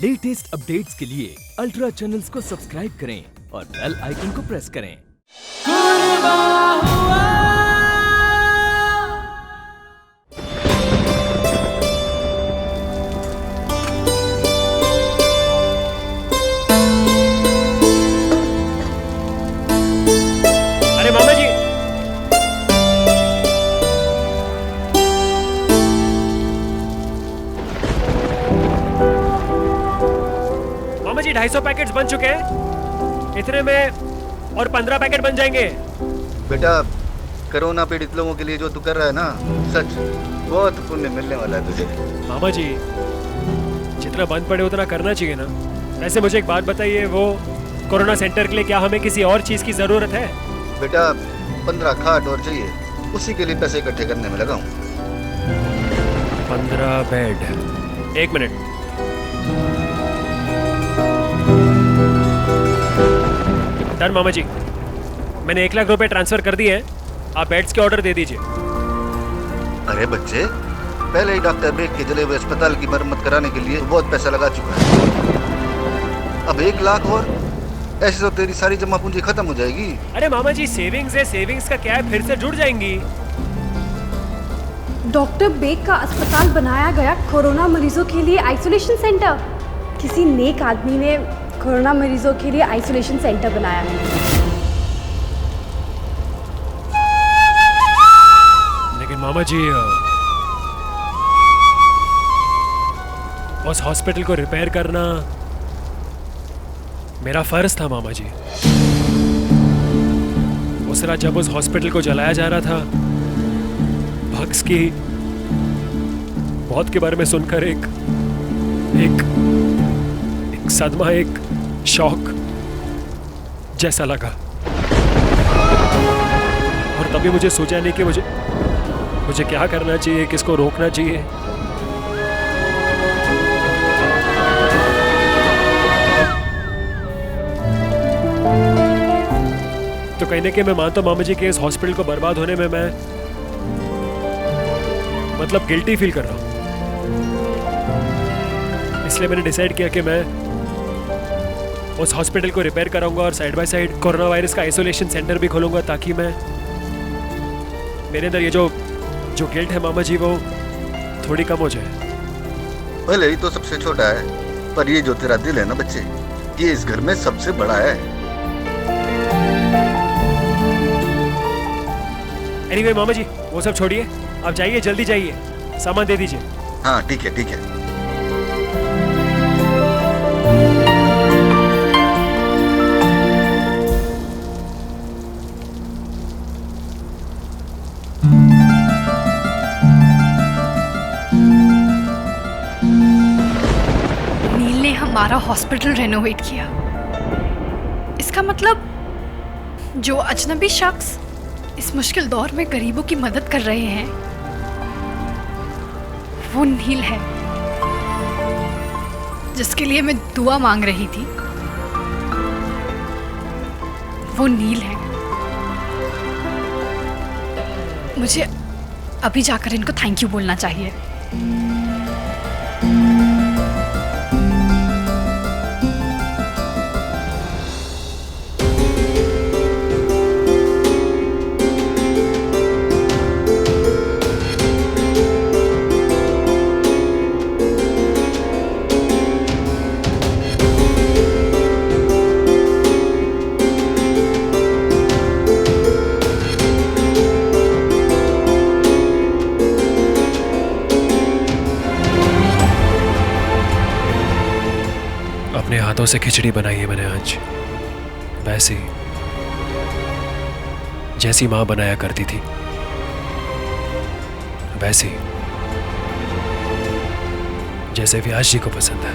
Latest updates के लिए ultra channels को सब्सक्राइब करें और बेल आइकन को प्रेस करें। अरे मामा जी, मामा जी 250 पैकेट्स बन चुके हैं। इतने में और 15 पैकेट बन जाएंगे। बेटा, कोरोना पीड़ित लोगों के लिए जो तू कर रहा है ना, सच बहुत पुण्य मिलने वाला है तुझे। मामा जी, जितना बंद पड़े उतना करना चाहिए ना। वैसे मुझे एक बात बताइए, वो कोरोना सेंटर के लिए क्या हमें किसी और चीज की जरूरत है? बेटा, 15 खाट और चाहिए, उसी के लिए पैसे इकट्ठे करने में लगा हूँ। 15 बेड। एक मिनट। डन मामा जी, मैंने 1 लाख रुपए ट्रांसफर कर दिए हैं। आप बेड्स के ऑर्डर दे दीजिए। अरे बच्चे, पहले ही डॉक्टर बेग के जले हुए अस्पताल की मरम्मत कराने के लिए बहुत पैसा लगा चुका है। अब 1 लाख और, ऐसे तो तेरी सारी जमा पूंजी खत्म हो जाएगी। अरे मामा जी, सेविंग्स है, सेविंग्स का क्या है, फिर से जुड़ जाएंगी। डॉक्टर बेग का अस्पताल बनाया गया कोरोना मरीजों के लिए आइसोलेशन सेंटर। किसी नेक आदमी ने कोरोना मरीजों के लिए आइसोलेशन सेंटर बनाया है। लेकिन मामा जी, उस हॉस्पिटल को रिपेयर करना मेरा फर्ज था मामा जी। उस रात जब उस हॉस्पिटल को जलाया जा रहा था, भक्स की मौत के बारे में सुनकर एक सदमा, एक शॉक जैसा लगा। और तभी मुझे सोचा नहीं कि मुझे क्या करना चाहिए, किसको रोकना चाहिए। तो कहने के मैं मानता हूं मामा जी कि इस हॉस्पिटल को बर्बाद होने में मैं मतलब गिल्टी फील कर रहा हूं। इसलिए मैंने डिसाइड किया कि मैं उस हॉस्पिटल को रिपेयर कराऊंगा और side by side corona virus का आइसोलेशन सेंटर भी खोलूंगा, ताकि मैं मेरे अंदर ये जो गिल्ट है मामा जी, वो थोड़ी कम हो जाए। भले ही तो सबसे छोटा है, पर ये जो तेरा दिल है ना बच्चे, ये इस घर में सबसे बड़ा है। एनीवे मामा जी, वो सब छोड़िए, आप जाइए, जल्दी जाइए, सामान दे दीजिए। हाँ ठीक है, ठीक है। नील ने हमारा हॉस्पिटल रेनोवेट किया। इसका मतलब जो अजनबी शख्स इस मुश्किल दौर में गरीबों की मदद कर रहे हैं, वो नील है, जिसके लिए मैं दुआ मांग रही थी। वो नील है। मुझे अभी जाकर इनको थैंक यू बोलना चाहिए। अपने हाथों से खिचड़ी बनाई है मैंने आज, वैसी जैसी माँ बनाया करती थी, वैसी जैसे व्यास जी को पसंद है।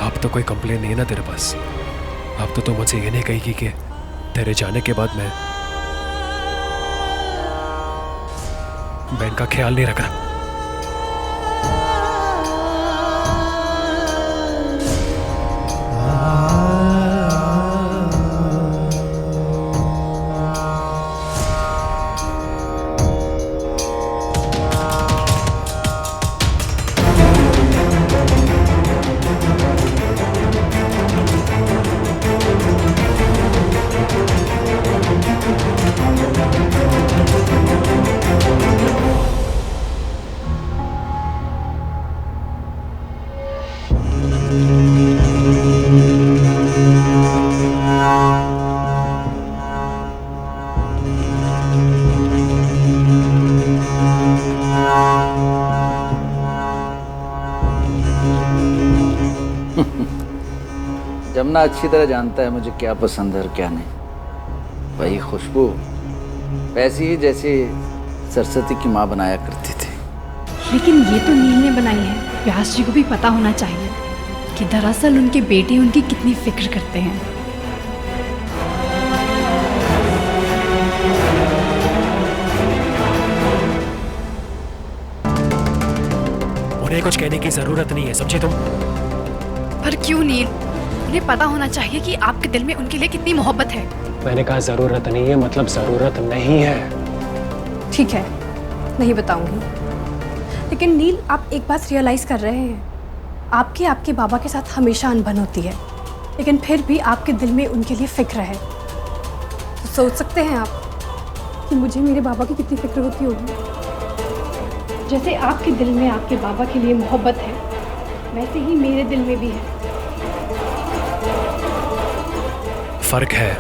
अब तो कोई कंप्लेन नहीं है ना तेरे पास? अब तो मुझसे ये नहीं कही कि तेरे जाने के बाद मैं इनका ख्याल नहीं रख रहा। मुन्ना अच्छी तरह जानता है मुझे क्या पसंद है और क्या नहीं। वही खुशबू वैसी ही जैसी सरस्वती की माँ बनाया करती थी। लेकिन ये तो नील ने बनाई है। व्यास जी को भी पता होना चाहिए कि दरअसल उनके बेटे उनकी कितनी फिक्र करते हैं। उन्हें कुछ कहने की जरूरत नहीं है, समझे तुम? पर क्यों नील? उन्हें पता होना चाहिए कि आपके दिल में उनके लिए कितनी मोहब्बत है। मैंने कहा जरूरत नहीं है, मतलब जरूरत नहीं है। ठीक है, नहीं बताऊंगी। लेकिन नील, आप एक बात रियलाइज़ कर रहे हैं, आपके बाबा के साथ हमेशा अनबन होती है, लेकिन फिर भी आपके दिल में उनके लिए फ़िक्र है। तो सोच सकते हैं आप कि मुझे मेरे बाबा की कितनी फ़िक्र होती होगी। जैसे आपके दिल में आपके बाबा के लिए मोहब्बत है, वैसे ही मेरे दिल में भी है। फर्क है,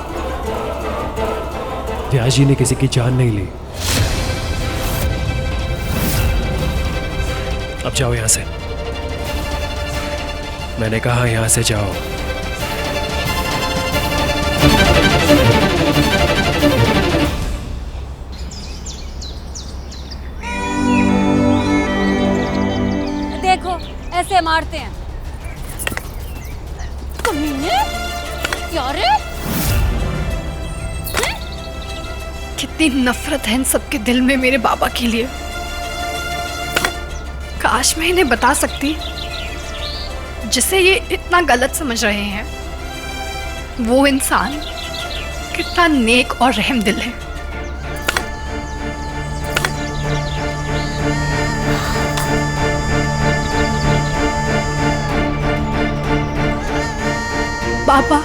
व्यास जी ने किसी की जान नहीं ली। अब जाओ यहां से, मैंने कहा यहां से जाओ। देखो ऐसे मारते हैं। कमीने, क्या रे? कितनी नफरत है इन सबके दिल में मेरे बाबा के लिए। काश मैं इन्हें बता सकती जिसे ये इतना गलत समझ रहे हैं, वो इंसान कितना नेक और रहम दिल है। पापा,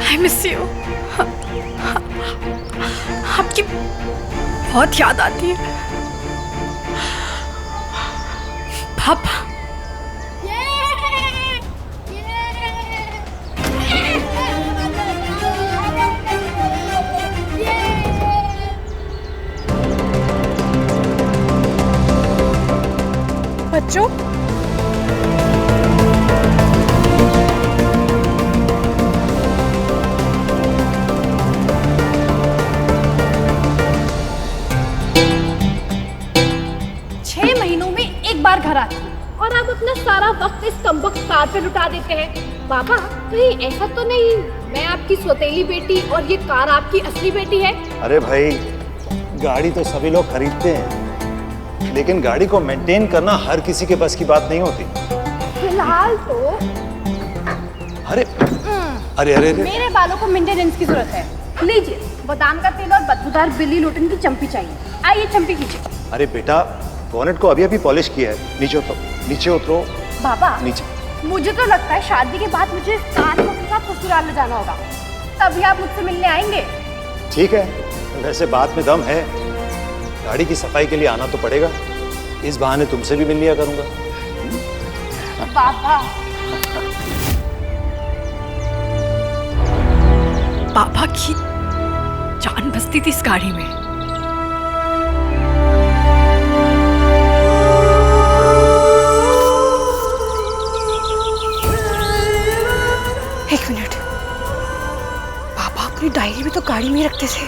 आई मिस यू। आपकी बहुत याद आती है पापा। बच्चों, बार घर आती है और आप अपना सारा वक्त इस कमबख्त कार पे लुटा देते हैं। बाबा, कहीं ऐसा तो नहीं मैं आपकी सौतेली बेटी और ये कार आपकी असली बेटी है? अरे भाई, गाड़ी तो सभी लोग खरीदते हैं, लेकिन गाड़ी को मेंटेन करना हर किसी के बस की बात नहीं होती। फिलहाल तो अरे अरे अरे मेरे बालों को मेंटेनेंस की जरूरत है। लीजिए, बादाम का तेल और बदबूदार बिल्ली लोटन की चम्पी चाहिए। आइए चम्पी कीजिए। अरे बेटा, बोनेट को अभी अभी पॉलिश किया है। नीचे उतरो, नीचे उतरो। बाबा, नीचे। मुझे तो लगता है शादी के बाद मुझे कार को के साथ ससुराल ले जाना होगा, तभी आप मुझसे मिलने आएंगे। ठीक है, वैसे बात में दम है। गाड़ी की सफाई के लिए आना तो पड़ेगा। इस बहाने तुमसे भी मिल लिया करूंगा। पापा, पापा की जान बसती थी इस गाड़ी में। एक मिनट, पापा अपनी डायरी भी तो गाड़ी में ही रखते थे।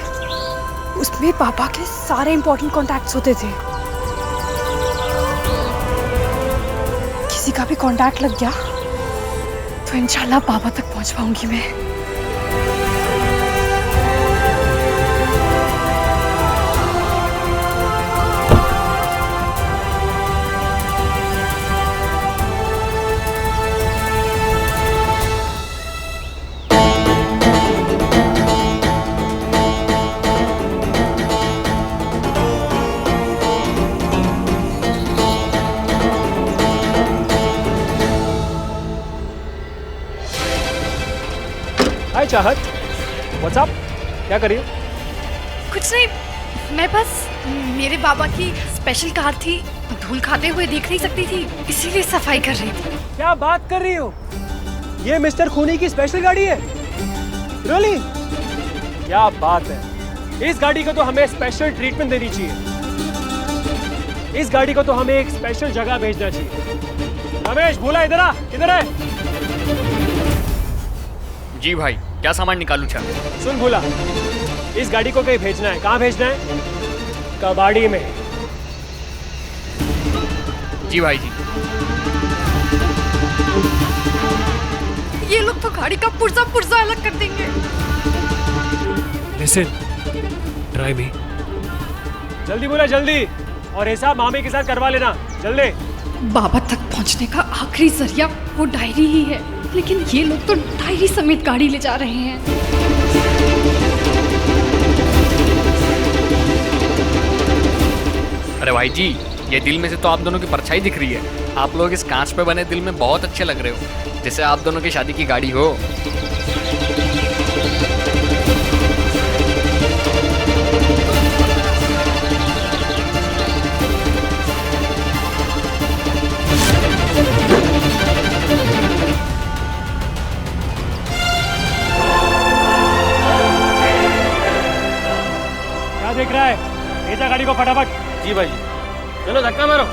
उसमें पापा के सारे इंपॉर्टेंट कॉन्टैक्ट्स होते थे। किसी का भी कॉन्टैक्ट लग गया तो इंशाल्लाह पापा तक पहुंच पाऊंगी मैं। हाय चाहत, व्हाट्स अप? क्या कर रही हो? कुछ नहीं, मैं बस मेरे बाबा की स्पेशल कार थी, धूल खाते हुए देख नहीं सकती थी, इसीलिए सफाई कर रही थी। क्या बात कर रही हो? ये मिस्टर खूनी की स्पेशल गाड़ी है? रियली? क्या बात है। इस गाड़ी को तो हमें स्पेशल ट्रीटमेंट देनी चाहिए। इस गाड़ी को तो हमें एक स्पेशल जगह भेजना चाहिए। रमेश, भूला, इधर आ। किधर है? जी भाई, क्या सामान निकालूं चाह? सुन भूला, इस गाड़ी को कहीं भेजना है। कहाँ भेजना है? कबाड़ी में। जी भाई जी। ये लोग तो गाड़ी का पुर्जा पुर्जा अलग कर देंगे। Listen, try me. जल्दी बोला, जल्दी। और हिसाब मामी के साथ करवा लेना, जल्दी। बाबा तक पहुंचने का आखिरी जरिया वो डायरी ही है, लेकिन ये लोग तो डायरी समेत गाड़ी ले जा रहे हैं। अरे भाई जी, ये दिल में से तो आप दोनों की परछाई दिख रही है। आप लोग इस कांच पे बने दिल में बहुत अच्छे लग रहे हो, जैसे आप दोनों की शादी की गाड़ी हो। क्या देख रहा है? भेजा गाड़ी को फटाफट। जी भाई जी। चलो धक्का मारो।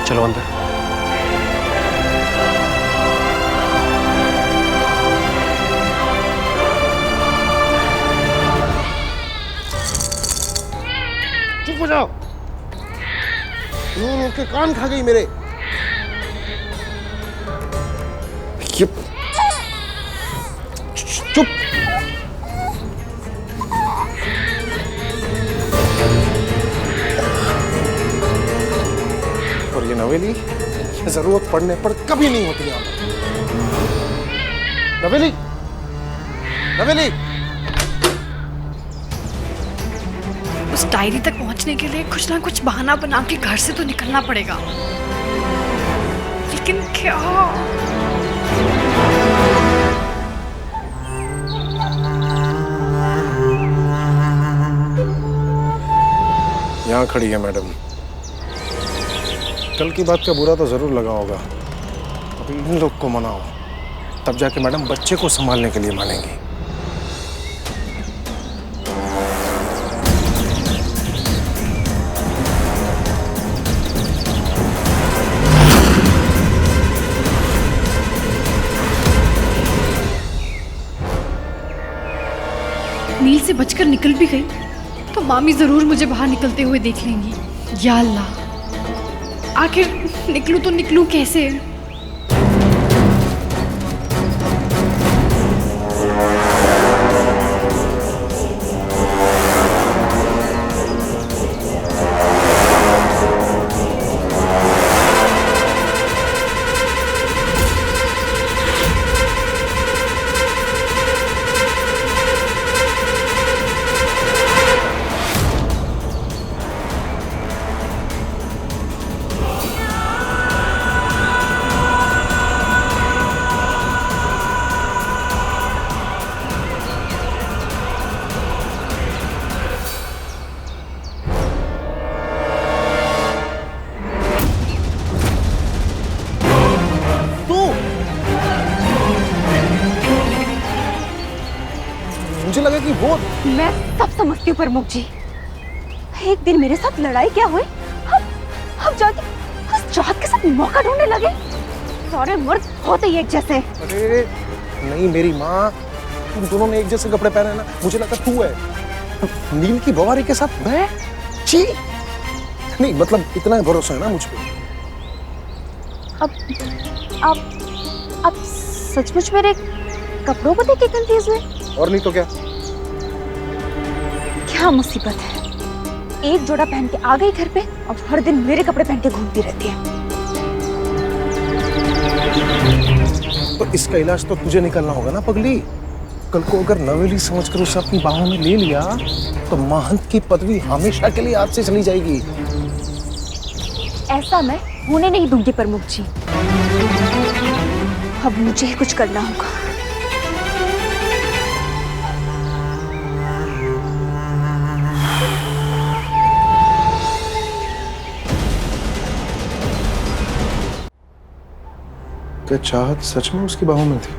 चलो अंदर। चुप हो जाओ। नून के कान खा गई मेरे। चुप। और ये नवेली जरूरत पड़ने पर कभी नहीं होती यहाँ पर। नवेली, नवेली। उस डायरी तक पहुंचने के लिए कुछ ना कुछ बहाना बना के घर से तो निकलना पड़ेगा, लेकिन क्या? यहाँ खड़ी है मैडम। कल की बात का बुरा तो जरूर लगा होगा। अभी इन लोग को मनाओ, तब जाके मैडम बच्चे को संभालने के लिए मानेंगी। नील से बचकर निकल भी गई तो मामी जरूर मुझे बाहर निकलते हुए देख लेंगी। या अल्लाह, आखिर निकलूं तो निकलूं कैसे? मुझे लगा कि वो। मैं सब समझती हूँ प्रमुख जी। एक दिन मेरे साथ लड़ाई क्या हुई, हम जाके उस चाहत के साथ मौका ढूंढने लगे। सारे मर्द होते ही एक जैसे। अरे नहीं मेरी माँ, तुम दोनों ने एक जैसे कपड़े पहने हैं ना, मुझे लगा तू है। नील की बवारी के साथ मैं? छी नहीं, मतलब इतना भरोसा है ना मुझ पे। अब आप सचमुच मेरे कपड़ों को देख के कंफ्यूज हुए? और नहीं तो क्या। क्या मुसीबत है, एक जोड़ा पहन के आ गई घर पे और हर दिन मेरे कपड़े पहन के घूमती रहती है। तो इसका इलाज तो तुझे निकलना होगा ना पगली। कल को अगर नवेली समझकर उसे अपनी बाहों में ले लिया तो महंत की पदवी हमेशा के लिए हाथ से चली जाएगी। ऐसा मैं होने नहीं दूंगी प्रमुख जी। अब मुझे ही कुछ करना होगा। क्या चाहत सच में उसकी बाहों में थी?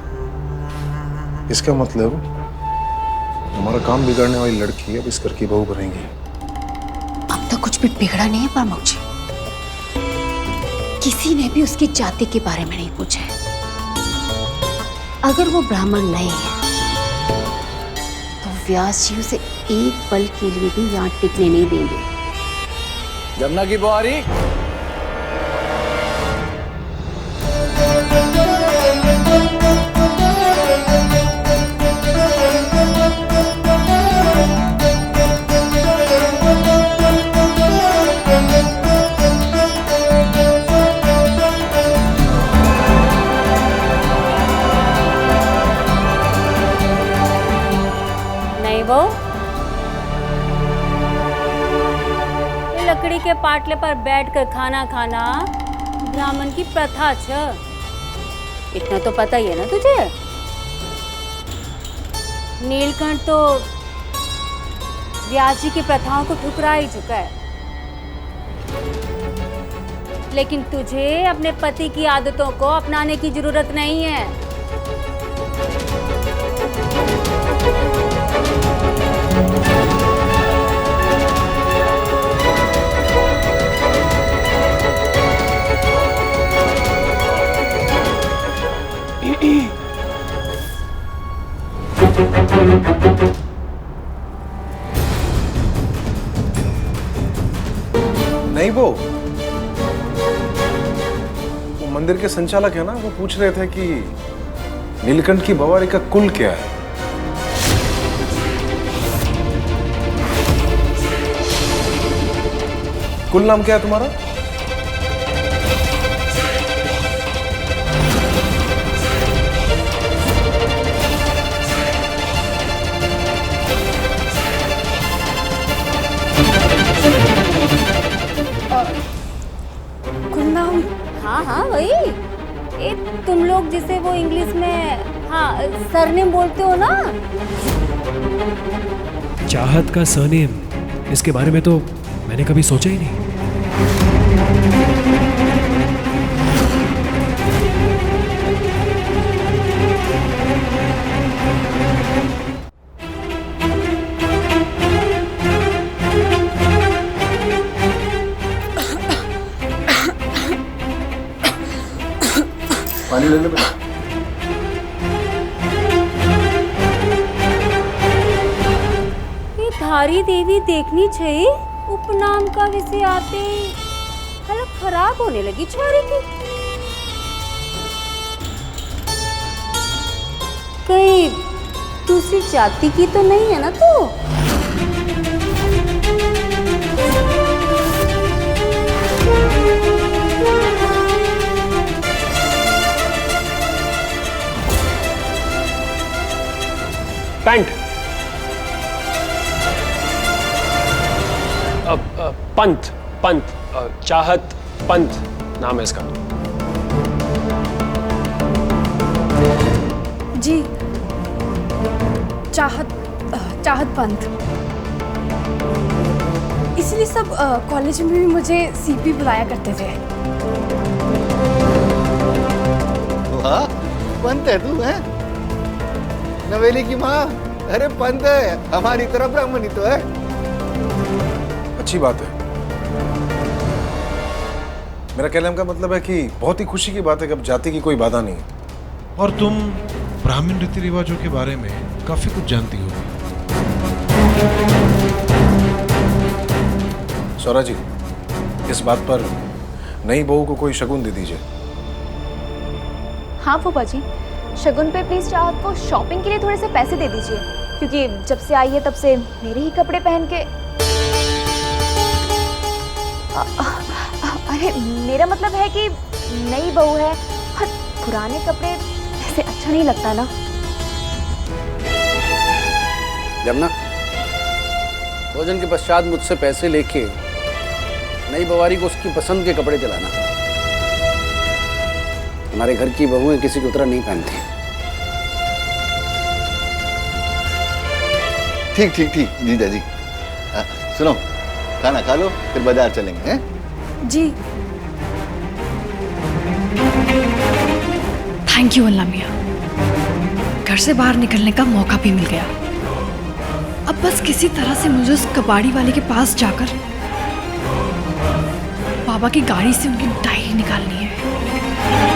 इसका मतलब हमारा काम बिगाड़ने वाली लड़की अब इस घर की बहू बनेगी। अब तो कुछ भी बिगड़ा नहीं है प्रमुख जी। किसी ने भी उसकी जाति के बारे में नहीं पूछा है। अगर वो ब्राह्मण नहीं है तो व्यास जी उसे एक पल के लिए भी यहाँ टिकने नहीं देंगे। जमुना की बुआरी, लकड़ी के पाटले पर बैठकर खाना खाना ब्राह्मण की प्रथा छ। इतना तो पता ही है ना तुझे। नीलकंठ तो व्यास जी की प्रथाओं को ठुकरा ही चुका है, लेकिन तुझे अपने पति की आदतों को अपनाने की जरूरत नहीं है। नहीं वो मंदिर के संचालक है ना, वो पूछ रहे थे कि नीलकंठ की बवारी का कुल क्या है। कुल नाम क्या है तुम्हारा? हाँ हाँ वही, तुम लोग जिसे वो इंग्लिश में हाँ सरनेम बोलते हो ना। चाहत का सरनेम, इसके बारे में तो मैंने कभी सोचा ही नहीं। पानी ले ले बेटा। ये धारी देवी देखनी चाहिए, उपनाम का विषय आते हालत खराब होने लगी छोरी की। कहीं दूसरी जाति की तो नहीं है ना तू? पैंट पंत पंत चाहत पंत नाम है इसका। जी चाहत पंत। इसलिए सब कॉलेज में भी मुझे सीपी बुलाया करते थे। वाह, पंत है तू है? नवेली की माँ, अरे पंत है, हमारी तरफ ब्राह्मण ही तो है। अच्छी बात है। मेरा कहने का मतलब है कि बहुत ही खुशी की बात है कि अब जाति की कोई बाधा नहीं है। और तुम ब्राह्मण रीति रिवाजों के बारे में काफी कुछ जानती हो। सौरा जी, इस बात पर नई बहू को कोई शगुन दे दीजिए। हाँ फूफा जी, शगुन पे प्लीज चाहत को शॉपिंग के लिए थोड़े से पैसे दे दीजिए, क्योंकि जब से आई है तब से मेरे ही कपड़े पहन के। अरे मेरा मतलब है कि नई बहू है और पुराने कपड़े ऐसे अच्छा नहीं लगता ना। जमुना, भोजन के पश्चात मुझसे पैसे लेके नई बवारी को उसकी पसंद के कपड़े दिलाना। हमारे घर की बहुएं किसी की उतरा नहीं पहनती। ठीक ठीक ठीक जीजा जी। सुनो, खाना खा लो फिर बाजार चलेंगे हैं? जी। थैंक यू अल्लाह मियाँ, घर से बाहर निकलने का मौका भी मिल गया। अब बस किसी तरह से मुझे उस कबाड़ी वाले के पास जाकर बाबा की गाड़ी से उनकी डायरी निकालनी है।